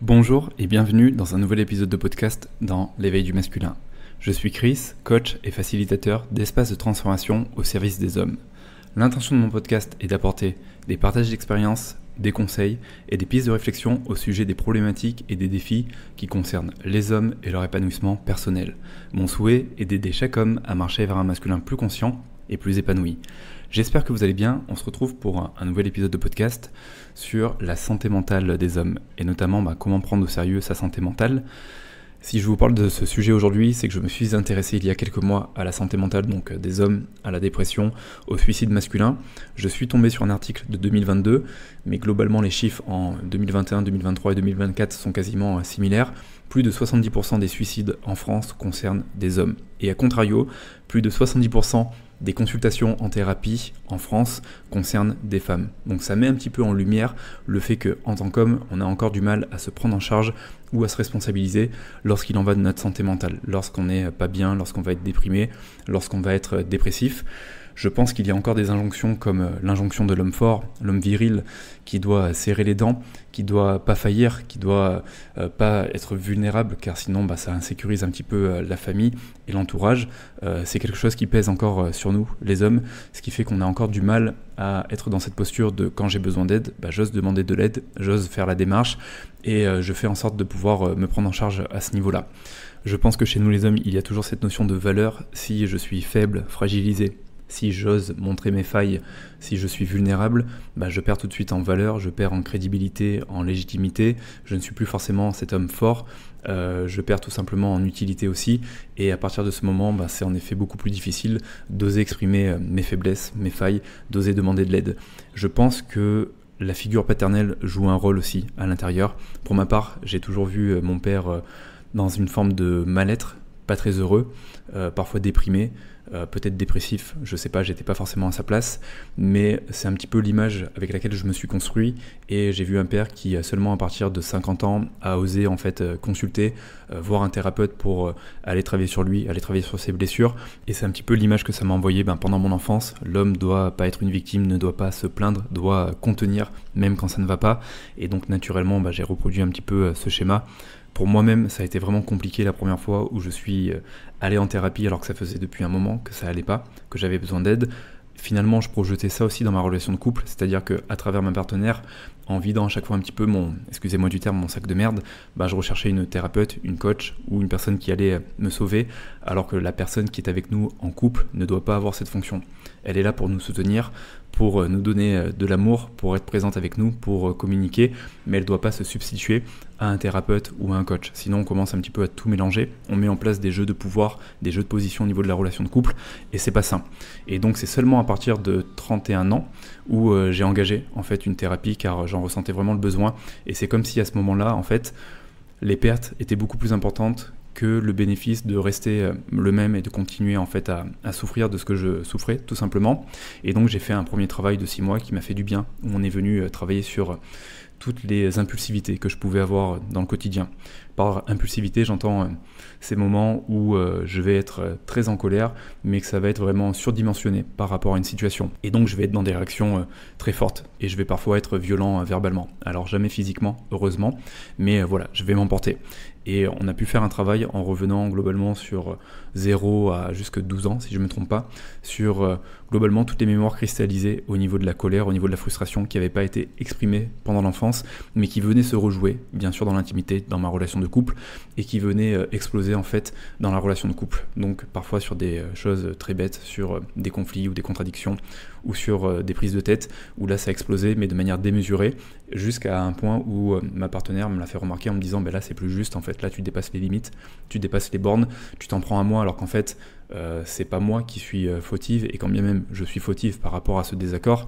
Bonjour et bienvenue dans un nouvel épisode de podcast dans l'éveil du masculin. Je suis Chris, coach et facilitateur d'espaces de transformation au service des hommes. L'intention de mon podcast est d'apporter des partages d'expériences, des conseils et des pistes de réflexion au sujet des problématiques et des défis qui concernent les hommes et leur épanouissement personnel. Mon souhait est d'aider chaque homme à marcher vers un masculin plus conscient et plus épanoui. J'espère que vous allez bien. On se retrouve pour un nouvel épisode de podcast sur la santé mentale des hommes et notamment comment prendre au sérieux sa santé mentale. Si je vous parle de ce sujet aujourd'hui, c'est que je me suis intéressé il y a quelques mois à la santé mentale, donc des hommes, à la dépression, au suicide masculin. Je suis tombé sur un article de 2022, mais globalement les chiffres en 2021, 2023 et 2024 sont quasiment similaires. Plus de 70% des suicides en France concernent des hommes. Et à contrario, plus de 70% des consultations en thérapie en France concernent des femmes. Donc ça met un petit peu en lumière le fait qu'en tant qu'homme, on a encore du mal à se prendre en charge ou à se responsabiliser lorsqu'il en va de notre santé mentale, lorsqu'on n'est pas bien, lorsqu'on va être déprimé, lorsqu'on va être dépressif. Je pense qu'il y a encore des injonctions comme l'injonction de l'homme fort, l'homme viril, qui doit serrer les dents, qui doit pas faillir, qui doit pas être vulnérable, car sinon ça insécurise un petit peu la famille et l'entourage. C'est quelque chose qui pèse encore sur nous, les hommes, ce qui fait qu'on a encore du mal à être dans cette posture de quand j'ai besoin d'aide, j'ose demander de l'aide, j'ose faire la démarche et je fais en sorte de pouvoir me prendre en charge à ce niveau-là. Je pense que chez nous les hommes, il y a toujours cette notion de valeur. Si je suis faible, fragilisé, si j'ose montrer mes failles, si je suis vulnérable, je perds tout de suite en valeur, je perds en crédibilité, en légitimité, je ne suis plus forcément cet homme fort, je perds tout simplement en utilité aussi, et à partir de ce moment, c'est en effet beaucoup plus difficile d'oser exprimer mes faiblesses, mes failles, d'oser demander de l'aide. Je pense que la figure paternelle joue un rôle aussi à l'intérieur. Pour ma part, j'ai toujours vu mon père dans une forme de mal-être, pas très heureux, parfois déprimé, peut-être dépressif, je sais pas, j'étais pas forcément à sa place, mais c'est un petit peu l'image avec laquelle je me suis construit et j'ai vu un père qui seulement à partir de 50 ans a osé en fait consulter, voir un thérapeute pour aller travailler sur lui, aller travailler sur ses blessures, et c'est un petit peu l'image que ça m'a envoyé pendant mon enfance. L'homme doit pas être une victime, ne doit pas se plaindre, doit contenir même quand ça ne va pas, et donc naturellement j'ai reproduit un petit peu ce schéma. Pour moi-même, ça a été vraiment compliqué la première fois où je suis allé en thérapie alors que ça faisait depuis un moment que ça allait pas, que j'avais besoin d'aide. Finalement, je projetais ça aussi dans ma relation de couple, c'est-à-dire qu'à travers ma partenaire, en vidant à chaque fois un petit peu excusez-moi du terme, mon sac de merde, je recherchais une thérapeute, une coach ou une personne qui allait me sauver, alors que la personne qui est avec nous en couple ne doit pas avoir cette fonction. Elle est là pour nous soutenir, pour nous donner de l'amour, pour être présente avec nous, pour communiquer, mais elle ne doit pas se substituer à un thérapeute ou à un coach. Sinon, on commence un petit peu à tout mélanger, on met en place des jeux de pouvoir, des jeux de position au niveau de la relation de couple, et c'est pas sain. Et donc, c'est seulement à partir de 31 ans où j'ai engagé en fait une thérapie, car j'en ressentais vraiment le besoin, et c'est comme si à ce moment-là, en fait, les pertes étaient beaucoup plus importantes que le bénéfice de rester le même et de continuer en fait à souffrir de ce que je souffrais tout simplement. Et donc j'ai fait un premier travail de 6 mois qui m'a fait du bien, où on est venu travailler sur toutes les impulsivités que je pouvais avoir dans le quotidien. Par impulsivité, j'entends ces moments où je vais être très en colère, mais que ça va être vraiment surdimensionné par rapport à une situation. Et donc je vais être dans des réactions très fortes, et je vais parfois être violent verbalement. Alors jamais physiquement, heureusement, mais voilà, je vais m'emporter. Et on a pu faire un travail en revenant globalement sur 0 à jusque 12 ans, si je ne me trompe pas, sur globalement toutes les mémoires cristallisées au niveau de la colère, au niveau de la frustration qui n'avaient pas été exprimées pendant l'enfance, mais qui venaient se rejouer, bien sûr dans l'intimité, dans ma relation de couple, et qui venaient exploser en fait dans la relation de couple. Donc parfois sur des choses très bêtes, sur des conflits ou des contradictions, ou sur des prises de tête, où là ça a explosé, mais de manière démesurée, jusqu'à un point où ma partenaire me l'a fait remarquer en me disant là c'est plus juste en fait, là tu dépasses les limites, tu dépasses les bornes, tu t'en prends à moi alors qu'en fait c'est pas moi qui suis fautive, et quand bien même je suis fautive par rapport à ce désaccord,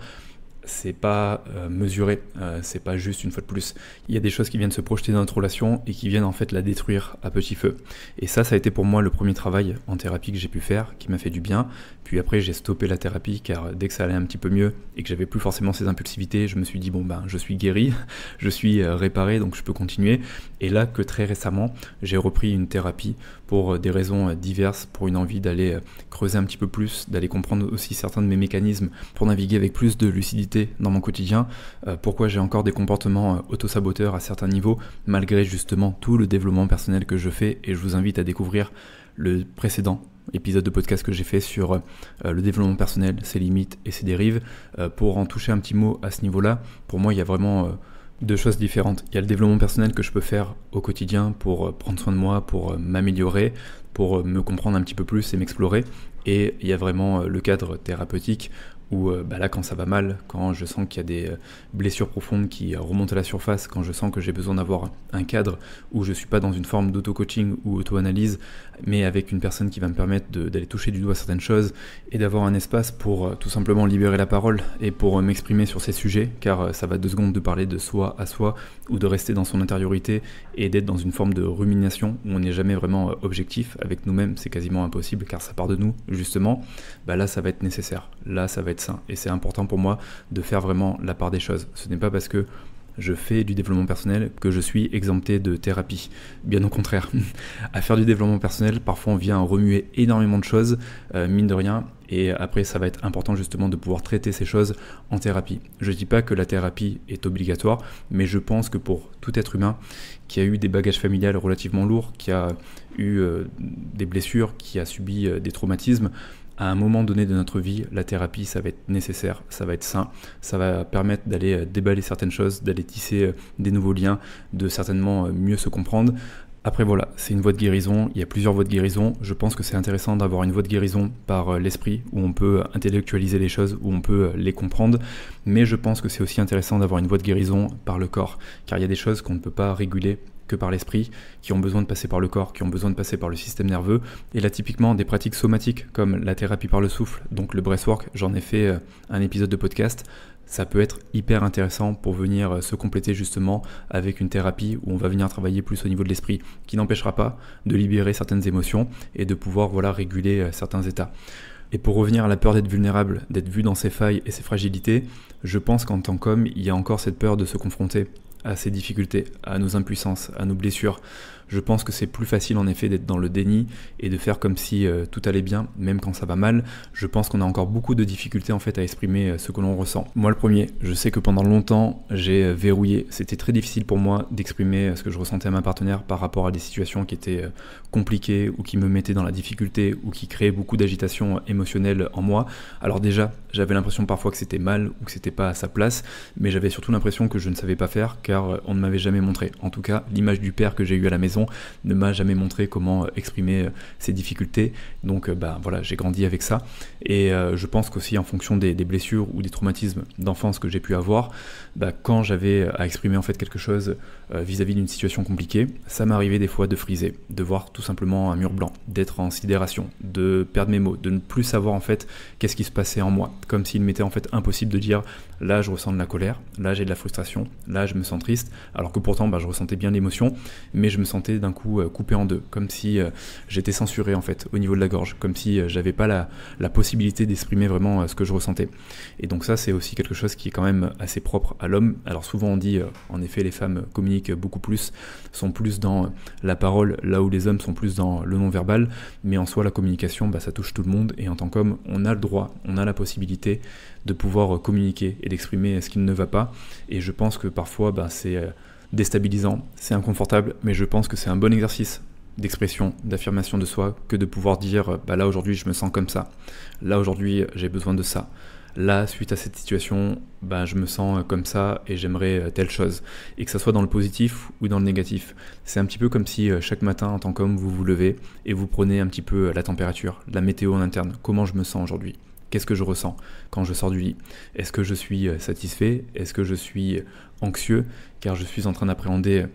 c'est pas mesuré, c'est pas juste une fois de plus. Il y a des choses qui viennent se projeter dans notre relation et qui viennent en fait la détruire à petit feu. Et ça a été pour moi le premier travail en thérapie que j'ai pu faire, qui m'a fait du bien. Puis après j'ai stoppé la thérapie, car dès que ça allait un petit peu mieux et que j'avais plus forcément ces impulsivités, je me suis dit je suis guéri, je suis réparé, donc je peux continuer. Et là que très récemment, j'ai repris une thérapie pour des raisons diverses, pour une envie d'aller creuser un petit peu plus, d'aller comprendre aussi certains de mes mécanismes pour naviguer avec plus de lucidité difficultés dans mon quotidien, pourquoi j'ai encore des comportements autosaboteurs à certains niveaux, malgré justement tout le développement personnel que je fais. Et je vous invite à découvrir le précédent épisode de podcast que j'ai fait sur le développement personnel, ses limites et ses dérives. Pour en toucher un petit mot à ce niveau-là, pour moi il y a vraiment deux choses différentes. Il y a le développement personnel que je peux faire au quotidien pour prendre soin de moi, pour m'améliorer, pour me comprendre un petit peu plus et m'explorer. Et il y a vraiment le cadre thérapeutique où là quand ça va mal, quand je sens qu'il y a des blessures profondes qui remontent à la surface, quand je sens que j'ai besoin d'avoir un cadre où je ne suis pas dans une forme d'auto-coaching ou auto-analyse, mais avec une personne qui va me permettre d'aller toucher du doigt certaines choses et d'avoir un espace pour tout simplement libérer la parole et pour m'exprimer sur ces sujets, car ça va 2 secondes de parler de soi à soi ou de rester dans son intériorité et d'être dans une forme de rumination où on n'est jamais vraiment objectif avec nous-mêmes, c'est quasiment impossible car ça part de nous justement. Là ça va être nécessaire, là ça va être sain et c'est important pour moi de faire vraiment la part des choses. Ce n'est pas parce que je fais du développement personnel que je suis exempté de thérapie. Bien au contraire. À faire du développement personnel, parfois on vient remuer énormément de choses, mine de rien, et après ça va être important justement de pouvoir traiter ces choses en thérapie. Je ne dis pas que la thérapie est obligatoire, mais je pense que pour tout être humain qui a eu des bagages familiales relativement lourds, qui a eu des blessures, qui a subi des traumatismes, à un moment donné de notre vie, la thérapie, ça va être nécessaire, ça va être sain, ça va permettre d'aller déballer certaines choses, d'aller tisser des nouveaux liens, de certainement mieux se comprendre. Après voilà, c'est une voie de guérison, il y a plusieurs voies de guérison. Je pense que c'est intéressant d'avoir une voie de guérison par l'esprit, où on peut intellectualiser les choses, où on peut les comprendre, mais je pense que c'est aussi intéressant d'avoir une voie de guérison par le corps, car il y a des choses qu'on ne peut pas réguler que par l'esprit, qui ont besoin de passer par le corps, qui ont besoin de passer par le système nerveux. Et là, typiquement, des pratiques somatiques comme la thérapie par le souffle, donc le breathwork, j'en ai fait un épisode de podcast, ça peut être hyper intéressant pour venir se compléter justement avec une thérapie où on va venir travailler plus au niveau de l'esprit, qui n'empêchera pas de libérer certaines émotions et de pouvoir réguler certains états. Et pour revenir à la peur d'être vulnérable, d'être vu dans ses failles et ses fragilités, je pense qu'en tant qu'homme, il y a encore cette peur de se confronter à ces difficultés, à nos impuissances, à nos blessures. Je pense que c'est plus facile en effet d'être dans le déni et de faire comme si tout allait bien, même quand ça va mal. Je pense qu'on a encore beaucoup de difficultés en fait à exprimer ce que l'on ressent. Moi le premier, je sais que pendant longtemps j'ai verrouillé. C'était très difficile pour moi d'exprimer ce que je ressentais à ma partenaire par rapport à des situations qui étaient compliquées ou qui me mettaient dans la difficulté ou qui créaient beaucoup d'agitation émotionnelle en moi. Alors déjà, j'avais l'impression parfois que c'était mal ou que c'était pas à sa place, mais j'avais surtout l'impression que je ne savais pas faire car on ne m'avait jamais montré. En tout cas, l'image du père que j'ai eu à la maison ne m'a jamais montré comment exprimer ces difficultés. Donc voilà, j'ai grandi avec ça. Et je pense qu'aussi en fonction des blessures ou des traumatismes d'enfance que j'ai pu avoir, quand j'avais à exprimer en fait quelque chose vis-à-vis d'une situation compliquée, ça m'arrivait des fois de friser, de voir tout simplement un mur blanc, d'être en sidération, de perdre mes mots, de ne plus savoir en fait qu'est-ce qui se passait en moi, comme s'il m'était en fait impossible de dire là je ressens de la colère, là j'ai de la frustration, là je me sens triste, alors que pourtant je ressentais bien l'émotion, mais je me sentais d'un coup coupé en deux, comme si j'étais censuré en fait au niveau de la gorge, comme si j'avais pas la possibilité d'exprimer vraiment ce que je ressentais. Et donc ça c'est aussi quelque chose qui est quand même assez propre à l'homme. Alors souvent on dit en effet les femmes communiquent beaucoup plus, sont plus dans la parole, là où les hommes sont plus dans le non-verbal, mais en soi la communication ça touche tout le monde et en tant qu'homme on a le droit, on a la possibilité de pouvoir communiquer et d'exprimer ce qui ne va pas. Et je pense que parfois c'est déstabilisant, c'est inconfortable, mais je pense que c'est un bon exercice d'expression, d'affirmation de soi que de pouvoir dire là aujourd'hui je me sens comme ça, là aujourd'hui j'ai besoin de ça, là suite à cette situation je me sens comme ça et j'aimerais telle chose, et que ça soit dans le positif ou dans le négatif. C'est un petit peu comme si chaque matin en tant qu'homme vous vous levez et vous prenez un petit peu la température, la météo en interne, comment je me sens aujourd'hui. Qu'est-ce que je ressens quand je sors du lit? Est-ce que je suis satisfait? Est-ce que je suis anxieux car je suis en train d'appréhender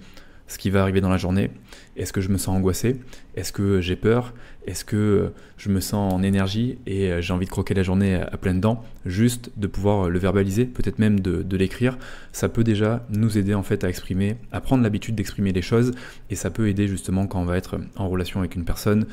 ce qui va arriver dans la journée? Est-ce que je me sens angoissé? Est-ce que j'ai peur? Est-ce que je me sens en énergie et j'ai envie de croquer la journée à pleines dents? Juste de pouvoir le verbaliser, peut-être même de l'écrire, ça peut déjà nous aider en fait à exprimer, à prendre l'habitude d'exprimer les choses, et ça peut aider justement quand on va être en relation avec une personne,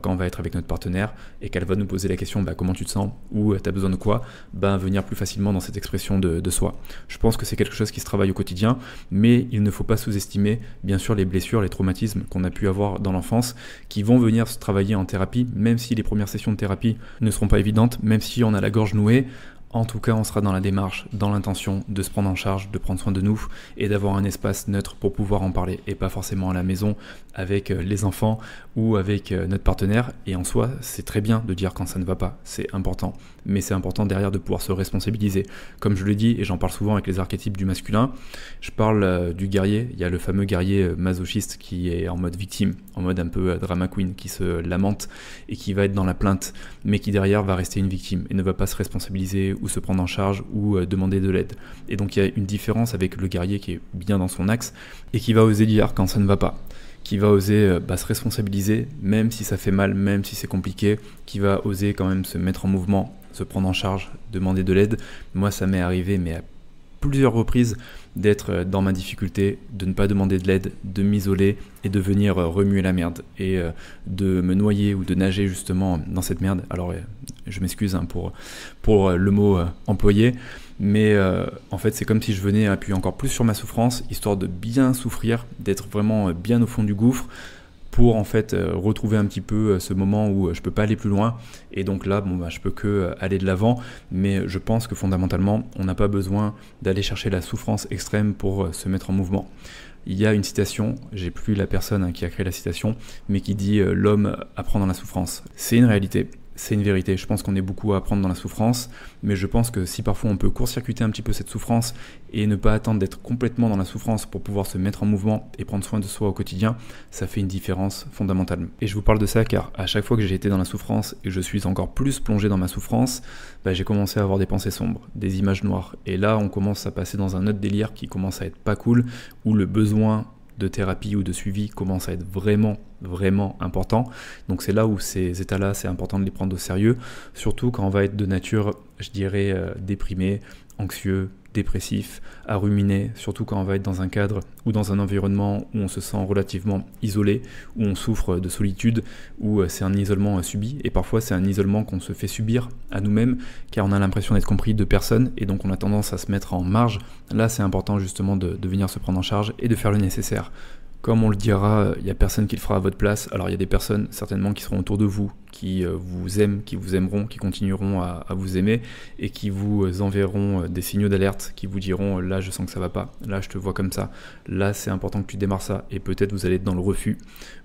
quand on va être avec notre partenaire et qu'elle va nous poser la question comment tu te sens ou t'as besoin de quoi, venir plus facilement dans cette expression de soi. Je pense que c'est quelque chose qui se travaille au quotidien, mais il ne faut pas sous-estimer bien sûr les blessures, les traumatismes qu'on a pu avoir dans l'enfance qui vont venir se travailler en thérapie, même si les premières sessions de thérapie ne seront pas évidentes, même si on a la gorge nouée. En tout cas, on sera dans la démarche, dans l'intention de se prendre en charge, de prendre soin de nous et d'avoir un espace neutre pour pouvoir en parler et pas forcément à la maison avec les enfants ou avec notre partenaire. Et en soi, c'est très bien de dire quand ça ne va pas, c'est important. Mais c'est important derrière de pouvoir se responsabiliser. Comme je le dis et j'en parle souvent avec les archétypes du masculin, je parle du guerrier. Il y a le fameux guerrier masochiste qui est en mode victime, en mode un peu drama queen, qui se lamente et qui va être dans la plainte, mais qui derrière va rester une victime et ne va pas se responsabiliser ou se prendre en charge ou demander de l'aide. Et donc il y a une différence avec le guerrier qui est bien dans son axe et qui va oser dire quand ça ne va pas, qui va oser se responsabiliser même si ça fait mal, même si c'est compliqué, qui va oser quand même se mettre en mouvement, se prendre en charge, demander de l'aide. Moi ça m'est arrivé mais à plusieurs reprises d'être dans ma difficulté, de ne pas demander de l'aide, de m'isoler et de venir remuer la merde et de me noyer ou de nager justement dans cette merde. Alors je m'excuse pour le mot employé, mais en fait c'est comme si je venais appuyer encore plus sur ma souffrance, histoire de bien souffrir, d'être vraiment bien au fond du gouffre, pour en fait retrouver un petit peu ce moment où je peux pas aller plus loin et donc là je peux que aller de l'avant, mais je pense que fondamentalement on n'a pas besoin d'aller chercher la souffrance extrême pour se mettre en mouvement. Il y a une citation, j'ai plus la personne qui a créé la citation, mais qui dit l'homme apprend dans la souffrance. C'est une réalité. C'est une vérité, je pense qu'on est beaucoup à apprendre dans la souffrance, mais je pense que si parfois on peut court-circuiter un petit peu cette souffrance et ne pas attendre d'être complètement dans la souffrance pour pouvoir se mettre en mouvement et prendre soin de soi au quotidien, ça fait une différence fondamentale. Et je vous parle de ça car à chaque fois que j'ai été dans la souffrance et que je suis encore plus plongé dans ma souffrance, j'ai commencé à avoir des pensées sombres, des images noires. Et là on commence à passer dans un autre délire qui commence à être pas cool, où le besoin de thérapie ou de suivi commence à être vraiment important. Donc c'est là où ces états-là, c'est important de les prendre au sérieux, surtout quand on va être de nature, je dirais, déprimé, anxieux, dépressif, à ruminer, surtout quand on va être dans un cadre ou dans un environnement où on se sent relativement isolé, où on souffre de solitude, où c'est un isolement subi, et parfois c'est un isolement qu'on se fait subir à nous-mêmes, car on a l'impression d'être compris de personne, et donc on a tendance à se mettre en marge. Là c'est important justement de venir se prendre en charge et de faire le nécessaire. Comme on le dira, il n'y a personne qui le fera à votre place. Alors il y a des personnes certainement qui seront autour de vous, qui vous aiment, qui vous aimeront, qui continueront à vous aimer et qui vous enverront des signaux d'alerte, qui vous diront là je sens que ça va pas, là je te vois comme ça, là c'est important que tu démarres ça. Et peut-être vous allez être dans le refus,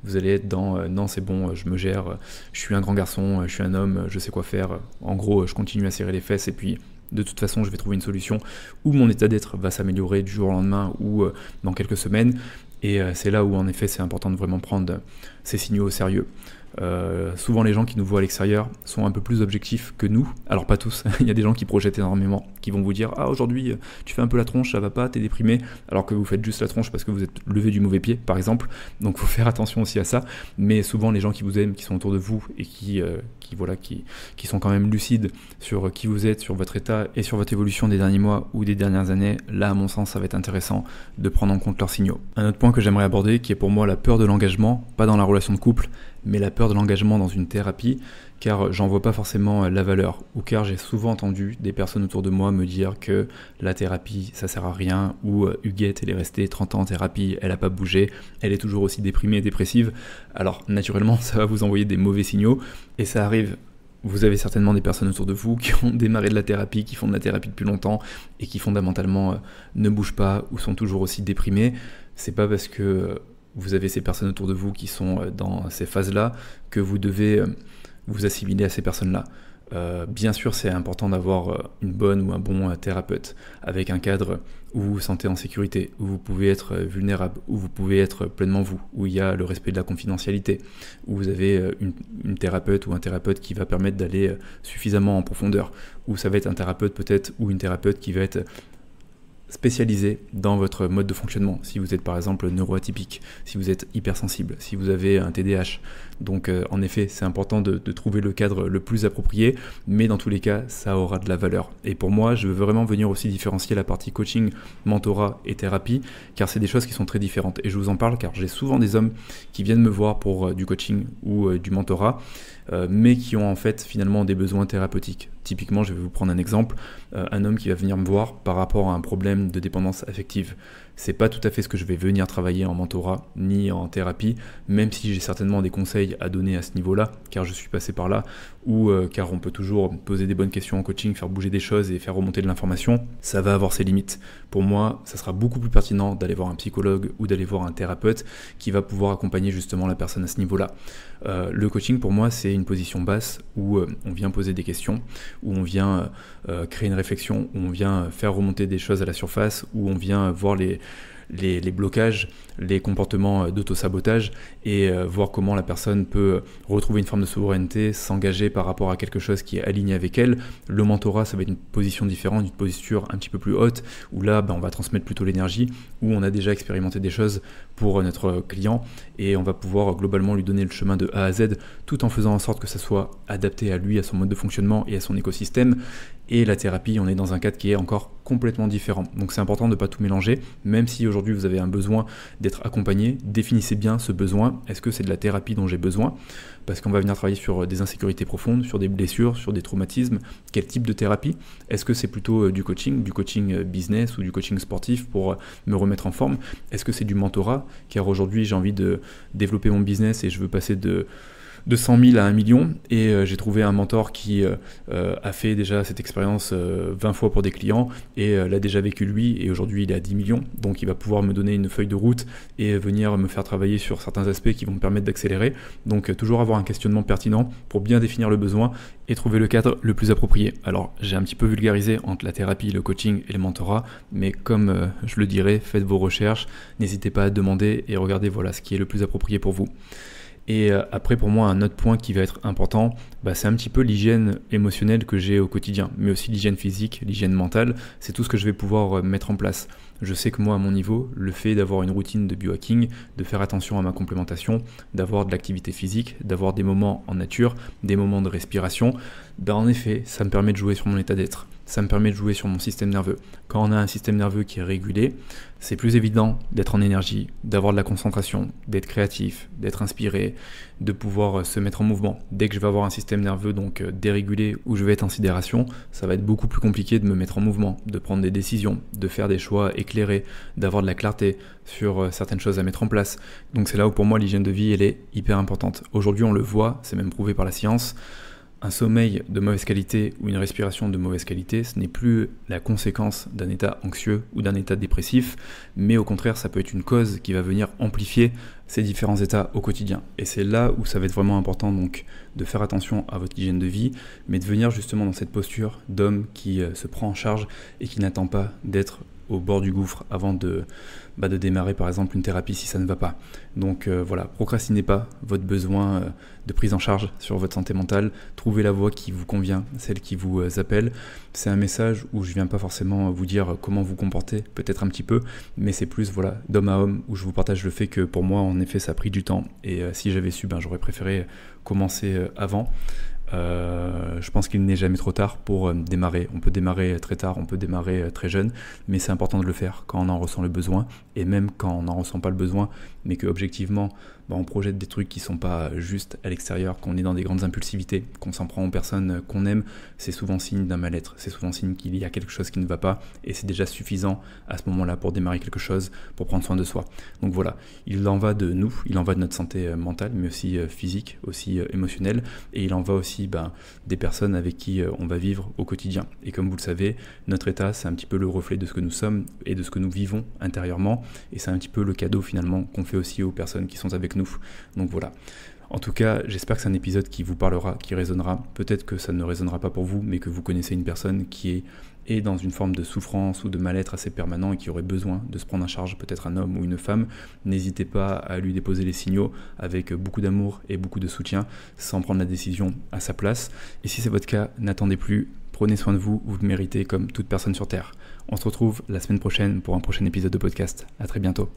vous allez être dans non c'est bon, je me gère, je suis un grand garçon, je suis un homme, je sais quoi faire. En gros je continue à serrer les fesses et puis de toute façon je vais trouver une solution où mon état d'être va s'améliorer du jour au lendemain ou dans quelques semaines. Et c'est là où en effet c'est important de vraiment prendre ces signaux au sérieux. Souvent les gens qui nous voient à l'extérieur sont un peu plus objectifs que nous, alors pas tous, il y a des gens qui projettent énormément, qui vont vous dire ah aujourd'hui tu fais un peu la tronche, ça va pas, t'es déprimé, alors que vous faites juste la tronche parce que vous êtes levé du mauvais pied par exemple, donc faut faire attention aussi à ça. Mais souvent les gens qui vous aiment, qui sont autour de vous et qui sont quand même lucides sur qui vous êtes, sur votre état et sur votre évolution des derniers mois ou des dernières années, là à mon sens ça va être intéressant de prendre en compte leurs signaux. Un autre point que j'aimerais aborder qui est pour moi la peur de l'engagement, pas dans la relation de couple, mais la peur de l'engagement dans une thérapie, car j'en vois pas forcément la valeur, ou car j'ai souvent entendu des personnes autour de moi me dire que la thérapie ça sert à rien, ou Huguette elle est restée 30 ans en thérapie, elle a pas bougé, elle est toujours aussi déprimée et dépressive. Alors naturellement ça va vous envoyer des mauvais signaux, et ça arrive. Vous avez certainement des personnes autour de vous qui ont démarré de la thérapie, qui font de la thérapie depuis longtemps, et qui fondamentalement ne bougent pas, ou sont toujours aussi déprimés. C'est pas parce que vous avez ces personnes autour de vous qui sont dans ces phases-là que vous devez vous assimiler à ces personnes-là. Bien sûr, c'est important d'avoir une bonne ou un bon thérapeute avec un cadre où vous vous sentez en sécurité, où vous pouvez être vulnérable, où vous pouvez être pleinement vous, où il y a le respect de la confidentialité, où vous avez une thérapeute ou un thérapeute qui va permettre d'aller suffisamment en profondeur, où ça va être un thérapeute peut-être ou une thérapeute qui va être spécialisé dans votre mode de fonctionnement, si vous êtes par exemple neuroatypique, si vous êtes hypersensible, si vous avez un TDAH. Donc en effet, c'est important de trouver le cadre le plus approprié, mais dans tous les cas, ça aura de la valeur. Et pour moi, je veux vraiment venir aussi différencier la partie coaching, mentorat et thérapie, car c'est des choses qui sont très différentes. Et je vous en parle car j'ai souvent des hommes qui viennent me voir pour du coaching ou du mentorat, mais qui ont en fait finalement des besoins thérapeutiques. Typiquement, je vais vous prendre un exemple, un homme qui va venir me voir par rapport à un problème de dépendance affective. C'est pas tout à fait ce que je vais venir travailler en mentorat ni en thérapie, même si j'ai certainement des conseils à donner à ce niveau-là, car je suis passé par là, ou car on peut toujours poser des bonnes questions en coaching, faire bouger des choses et faire remonter de l'information. Ça va avoir ses limites. Pour moi, ça sera beaucoup plus pertinent d'aller voir un psychologue ou d'aller voir un thérapeute qui va pouvoir accompagner justement la personne à ce niveau-là. Le coaching, pour moi, c'est une position basse où on vient poser des questions, où on vient créer une réflexion, où on vient faire remonter des choses à la surface, où on vient voir les blocages, les comportements d'auto-sabotage et voir comment la personne peut retrouver une forme de souveraineté, s'engager par rapport à quelque chose qui est aligné avec elle. Le mentorat, ça va être une position différente, une posture un petit peu plus haute, où là, on va transmettre plutôt l'énergie, où on a déjà expérimenté des choses pour notre client et on va pouvoir globalement lui donner le chemin de A à Z, tout en faisant en sorte que ça soit adapté à lui, à son mode de fonctionnement et à son écosystème. Et la thérapie, on est dans un cadre qui est encore complètement différent. Donc c'est important de ne pas tout mélanger, même si aujourd'hui vous avez un besoin d'être accompagné, définissez bien ce besoin. Est-ce que c'est de la thérapie dont j'ai besoin ? Parce qu'on va venir travailler sur des insécurités profondes, sur des blessures, sur des traumatismes. Quel type de thérapie ? Est-ce que c'est plutôt du coaching business ou du coaching sportif pour me remettre en forme ? Est-ce que c'est du mentorat ? Car aujourd'hui j'ai envie de développer mon business et je veux passer de 100 000 à 1 million et j'ai trouvé un mentor qui a fait déjà cette expérience 20 fois pour des clients et l'a déjà vécu lui et aujourd'hui il est à 10 millions, donc il va pouvoir me donner une feuille de route et venir me faire travailler sur certains aspects qui vont me permettre d'accélérer. Donc toujours avoir un questionnement pertinent pour bien définir le besoin et trouver le cadre le plus approprié. Alors j'ai un petit peu vulgarisé entre la thérapie, le coaching et le mentorat, mais comme je le dirais, faites vos recherches, n'hésitez pas à demander et regardez voilà ce qui est le plus approprié pour vous. Et après, pour moi, un autre point qui va être important, c'est un petit peu l'hygiène émotionnelle que j'ai au quotidien, mais aussi l'hygiène physique, l'hygiène mentale, c'est tout ce que je vais pouvoir mettre en place. Je sais que moi, à mon niveau, le fait d'avoir une routine de biohacking, de faire attention à ma complémentation, d'avoir de l'activité physique, d'avoir des moments en nature, des moments de respiration, en effet, ça me permet de jouer sur mon état d'être. Ça me permet de jouer sur mon système nerveux. Quand on a un système nerveux qui est régulé, c'est plus évident d'être en énergie, d'avoir de la concentration, d'être créatif, d'être inspiré, de pouvoir se mettre en mouvement. Dès que je vais avoir un système nerveux donc dérégulé ou je vais être en sidération, ça va être beaucoup plus compliqué de me mettre en mouvement, de prendre des décisions, de faire des choix éclairés, d'avoir de la clarté sur certaines choses à mettre en place. Donc c'est là où pour moi l'hygiène de vie elle est hyper importante. Aujourd'hui on le voit, c'est même prouvé par la science. Un sommeil de mauvaise qualité ou une respiration de mauvaise qualité, ce n'est plus la conséquence d'un état anxieux ou d'un état dépressif, mais au contraire, ça peut être une cause qui va venir amplifier ces différents états au quotidien. Et c'est là où ça va être vraiment important donc de faire attention à votre hygiène de vie, mais de venir justement dans cette posture d'homme qui se prend en charge et qui n'attend pas d'être au bord du gouffre avant de démarrer par exemple une thérapie si ça ne va pas. Donc voilà, procrastinez pas votre besoin de prise en charge sur votre santé mentale, trouvez la voie qui vous convient, celle qui vous appelle. C'est un message où je viens pas forcément vous dire comment vous comporter, peut-être un petit peu, mais c'est plus voilà d'homme à homme où je vous partage le fait que pour moi en effet ça a pris du temps et si j'avais su j'aurais préféré commencer avant. Je pense qu'il n'est jamais trop tard pour démarrer. On peut démarrer très tard, on peut démarrer très jeune, mais c'est important de le faire quand on en ressent le besoin, et même quand on n'en ressent pas le besoin, mais que objectivement on projette des trucs qui sont pas juste à l'extérieur, qu'on est dans des grandes impulsivités, qu'on s'en prend aux personnes qu'on aime, c'est souvent signe d'un mal-être, c'est souvent signe qu'il y a quelque chose qui ne va pas, et c'est déjà suffisant à ce moment-là pour démarrer quelque chose, pour prendre soin de soi. Donc voilà, il en va de nous, il en va de notre santé mentale, mais aussi physique, aussi émotionnelle, et il en va aussi des personnes avec qui on va vivre au quotidien. Et comme vous le savez, notre état, c'est un petit peu le reflet de ce que nous sommes et de ce que nous vivons intérieurement, et c'est un petit peu le cadeau finalement qu'on fait aussi aux personnes qui sont avec nous. Donc voilà. En tout cas, j'espère que c'est un épisode qui vous parlera, qui résonnera. Peut-être que ça ne résonnera pas pour vous, mais que vous connaissez une personne qui est dans une forme de souffrance ou de mal-être assez permanent et qui aurait besoin de se prendre en charge, peut-être un homme ou une femme. N'hésitez pas à lui déposer les signaux avec beaucoup d'amour et beaucoup de soutien, sans prendre la décision à sa place. Et si c'est votre cas, n'attendez plus, prenez soin de vous, vous le méritez comme toute personne sur Terre. On se retrouve la semaine prochaine pour un prochain épisode de podcast. À très bientôt.